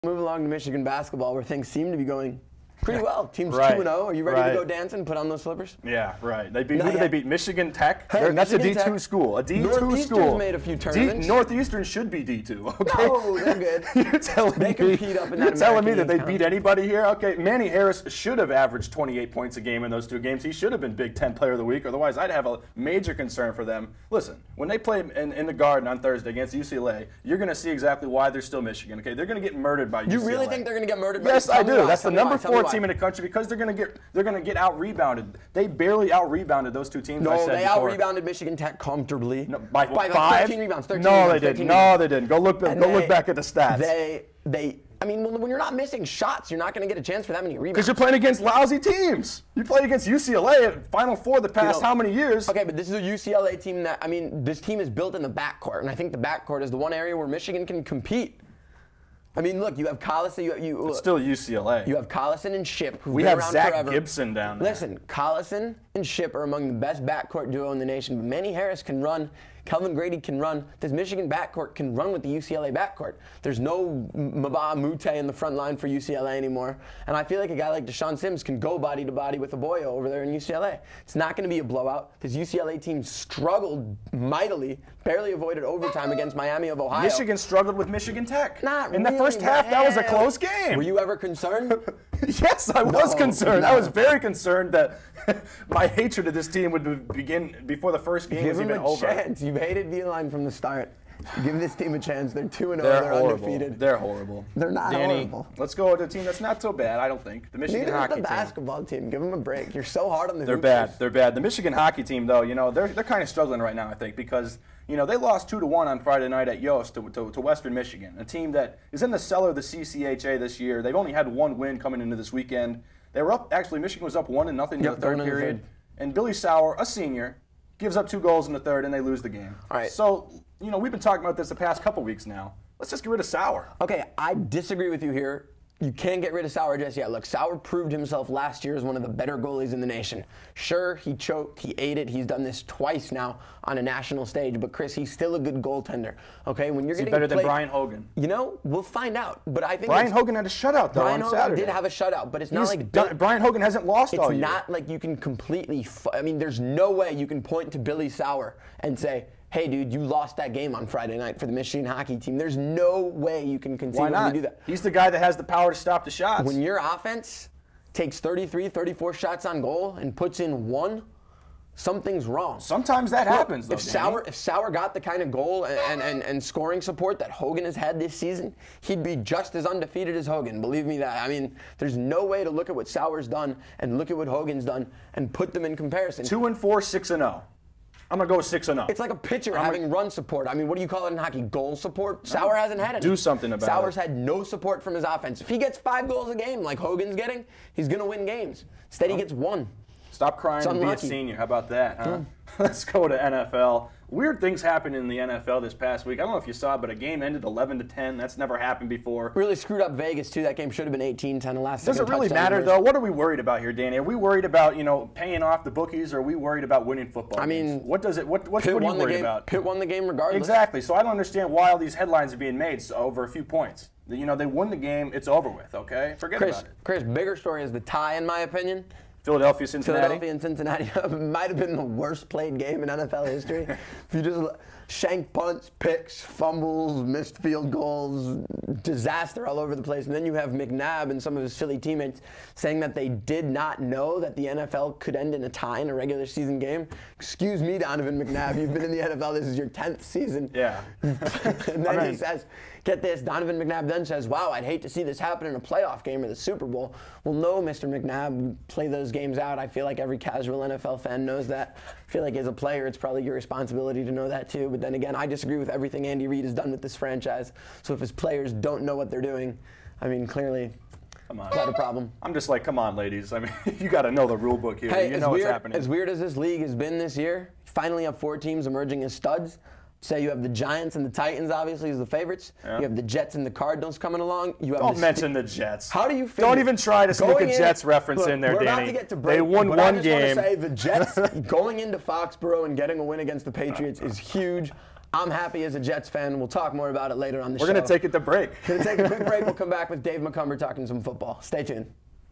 Move along to Michigan basketball, where things seem to be going pretty well. Team's Right. 2-0. Are you ready to go dancing, put on those slippers? Yeah, right. They beat, who did they beat? Michigan Tech? Hey, That's Michigan a D2 Tech. school. A D2 Northeastern's school. made a few tournaments. Northeastern should be D2, okay? No, they're good. You're telling They me, compete up in that you're telling me that American they beat anybody here? Okay, Manny Harris should have averaged 28 points a game in those 2 games. He should have been Big Ten Player of the Week. Otherwise, I'd have a major concern for them. Listen, when they play in the Garden on Thursday against UCLA, you're going to see exactly why they're still Michigan, okay? They're going to get murdered by UCLA. You really think they're going to get murdered by Yes, I do. That's the number 4 why. team in the country because they're going to get out rebounded. They barely out rebounded those 2 teams. No, they out rebounded Michigan Tech comfortably. No, by like 5 13 rebounds. 13 no, rebounds, they 13 didn't. rebounds. No, they didn't. Go look back at the stats. I mean, when you're not missing shots, you're not going to get a chance for that many rebounds. Because you're playing against lousy teams. You played against UCLA at Final Four the past how many years? Okay, but this is a UCLA team that, I mean, this team is built in the backcourt, and I think the backcourt is the one area where Michigan can compete. I mean, look, you have Collison. It's still UCLA. You have Collison and Ship, who've We been have around Zach forever. Gibson down there. Listen, Collison and Ship are among the best backcourt duo in the nation. But Manny Harris can run. Kelvin Grady can run. This Michigan backcourt can run with the UCLA backcourt. There's no Mbah Mute in the front line for UCLA anymore. And I feel like a guy like Deshaun Sims can go body to body with Aboyo over there in UCLA. It's not going to be a blowout. This UCLA team struggled mightily, barely avoided overtime against Miami of Ohio. Michigan struggled with Michigan Tech. Not in the really, first half, that was a close game. Were you ever concerned? Yes, I was concerned. No. I was very concerned that my hatred of this team would begin before the first game was even over. Give them a chance. You've hated Beeline from the start. Give this team a chance. They're 2-0. They're They're horrible. undefeated. They're horrible. They're not Danny, horrible. Let's go to a team that's not so bad, I don't think. The Michigan Neither is hockey the team. basketball team. Give them a break. You're so hard on the They're Hoopers. bad. They're bad. The Michigan hockey team, though, you know, they're kind of struggling right now, I think, because they lost 2-1 on Friday night at Yost to Western Michigan, a team that is in the cellar of the CCHA this year. They've only had 1 win coming into this weekend. They were up. Actually, Michigan was up 1-0 in the third period, and Billy Sauer, a senior, gives up 2 goals in the third, and they lose the game. All right. So, we've been talking about this the past couple weeks now. Let's just get rid of Sauer. Okay, I disagree with you here. You can't get rid of Sauer just yet. Look, Sauer proved himself last year as one of the better goalies in the nation. Sure, he choked, he ate it. He's done this twice now on a national stage. But Chris, he's still a good goaltender. Okay, when you're getting better than Brian Hogan? We'll find out. But I think Brian Hogan had a shutout though on Saturday. Brian Hogan did have a shutout, but it's not like Brian Hogan hasn't lost all year. It's not like you can completely. I mean, there's no way you can point to Billy Sauer and say, hey, dude, you lost that game on Friday night for the Michigan hockey team. There's no way you can conceivably do that. He's the guy that has the power to stop the shots. When your offense takes 33, 34 shots on goal and puts in 1, something's wrong. Sometimes that happens, though, If Sauer got the kind of goal and scoring support that Hogan has had this season, he'd be just as undefeated as Hogan. Believe me that. I mean, there's no way to look at what Sauer's done and look at what Hogan's done and put them in comparison. 2-4, 6-0. I'm going to go with 6-0. It's like a pitcher having run support. I mean, what do you call it in hockey? Goal support? Sauer hasn't had it. Do something about Sauer's had no support from his offense. If he gets 5 goals a game like Hogan's getting, he's going to win games. Instead, he gets 1. Stop crying and be a senior. How about that, huh? Let's go to NFL. Weird things happened in the NFL this past week. I don't know if you saw it, but a game ended 11-10. That's never happened before. Really screwed up Vegas, too. That game should have been 18-10 the last Does it really matter, though? What are we worried about here, Danny? Are we worried about, paying off the bookies, or are we worried about winning football games? What are you worried about? Pitt won the game regardless. Exactly. So I don't understand why all these headlines are being made over a few points. They won the game. It's over with, okay? Forget about it. Chris, bigger story is the tie, in my opinion. Philadelphia, Cincinnati. Philadelphia and Cincinnati might have been the worst played game in NFL history. If you just shank punts, picks, fumbles, missed field goals, disaster all over the place. And then you have McNabb and some of his Philly teammates saying that they did not know that the NFL could end in a tie in a regular season game. Excuse me, Donovan McNabb. You've been in the NFL. This is your 10th season. Yeah. And then he says, get this, Donovan McNabb then says, wow, I'd hate to see this happen in a playoff game or the Super Bowl. Well, no, Mr. McNabb, play those games out. I feel like every casual NFL fan knows that. I feel like as a player, it's probably your responsibility to know that too. But then again, I disagree with everything Andy Reid has done with this franchise. So if his players don't know what they're doing, I mean, clearly, quite a problem. I'm just like, come on, ladies. I mean, you got to know the rule book here. Hey, you know what's happening. As weird as this league has been this year, finally have 4 teams emerging as studs. Say you have the Giants and the Titans, obviously, as the favorites. Yeah. You have the Jets and the Cardinals coming along. Don't mention the Jets. How do you feel? Don't even try to sneak a Jets reference in there, Danny. We're about to get to break. They won but one I just game. Want to say the Jets going into Foxborough and getting a win against the Patriots is huge. I'm happy as a Jets fan. We'll talk more about it later on the show. We're going to take it to break. Going to take a quick break. We'll come back with Dave McCumber talking some football. Stay tuned.